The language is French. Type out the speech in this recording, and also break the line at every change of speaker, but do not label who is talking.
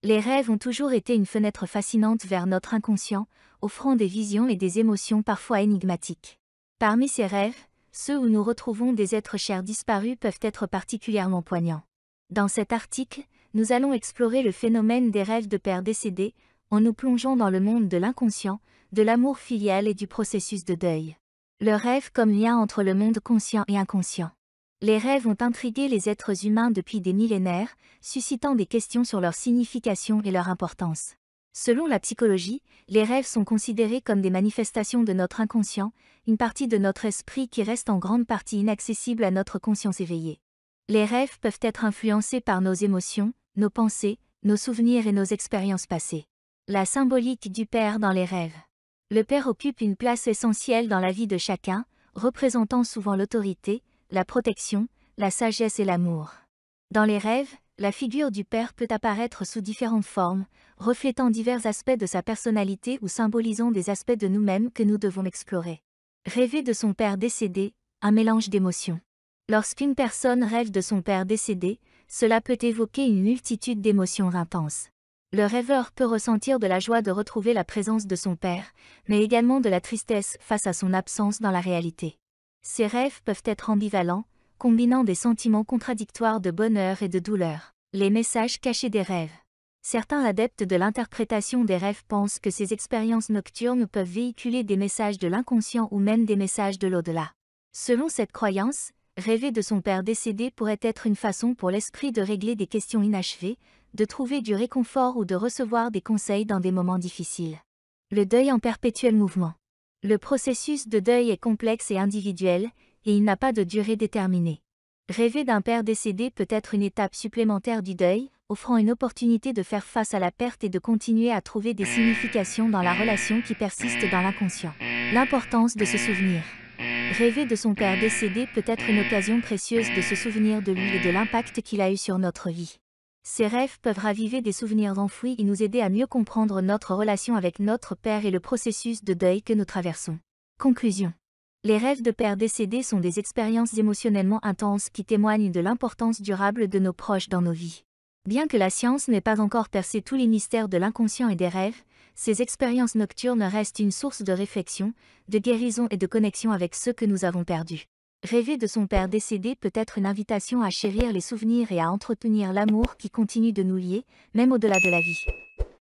Les rêves ont toujours été une fenêtre fascinante vers notre inconscient, offrant des visions et des émotions parfois énigmatiques. Parmi ces rêves, ceux où nous retrouvons des êtres chers disparus peuvent être particulièrement poignants. Dans cet article, nous allons explorer le phénomène des rêves de pères décédés, en nous plongeant dans le monde de l'inconscient, de l'amour filial et du processus de deuil. Le rêve comme lien entre le monde conscient et inconscient. Les rêves ont intrigué les êtres humains depuis des millénaires, suscitant des questions sur leur signification et leur importance. Selon la psychologie, les rêves sont considérés comme des manifestations de notre inconscient, une partie de notre esprit qui reste en grande partie inaccessible à notre conscience éveillée. Les rêves peuvent être influencés par nos émotions, nos pensées, nos souvenirs et nos expériences passées. La symbolique du père dans les rêves. Le père occupe une place essentielle dans la vie de chacun, représentant souvent l'autorité, la protection, la sagesse et l'amour. Dans les rêves, la figure du père peut apparaître sous différentes formes, reflétant divers aspects de sa personnalité ou symbolisant des aspects de nous-mêmes que nous devons explorer. Rêver de son père décédé, un mélange d'émotions. Lorsqu'une personne rêve de son père décédé, cela peut évoquer une multitude d'émotions intenses. Le rêveur peut ressentir de la joie de retrouver la présence de son père, mais également de la tristesse face à son absence dans la réalité. Ces rêves peuvent être ambivalents, combinant des sentiments contradictoires de bonheur et de douleur. Les messages cachés des rêves. Certains adeptes de l'interprétation des rêves pensent que ces expériences nocturnes peuvent véhiculer des messages de l'inconscient ou même des messages de l'au-delà. Selon cette croyance, rêver de son père décédé pourrait être une façon pour l'esprit de régler des questions inachevées, de trouver du réconfort ou de recevoir des conseils dans des moments difficiles. Le deuil en perpétuel mouvement. Le processus de deuil est complexe et individuel, et il n'a pas de durée déterminée. Rêver d'un père décédé peut être une étape supplémentaire du deuil, offrant une opportunité de faire face à la perte et de continuer à trouver des significations dans la relation qui persiste dans l'inconscient. L'importance de se souvenir. Rêver de son père décédé peut être une occasion précieuse de se souvenir de lui et de l'impact qu'il a eu sur notre vie. Ces rêves peuvent raviver des souvenirs enfouis et nous aider à mieux comprendre notre relation avec notre père et le processus de deuil que nous traversons. Conclusion. Les rêves de pères décédés sont des expériences émotionnellement intenses qui témoignent de l'importance durable de nos proches dans nos vies. Bien que la science n'ait pas encore percé tous les mystères de l'inconscient et des rêves, ces expériences nocturnes restent une source de réflexion, de guérison et de connexion avec ceux que nous avons perdus. Rêver de son père décédé peut être une invitation à chérir les souvenirs et à entretenir l'amour qui continue de nous lier, même au-delà de la vie.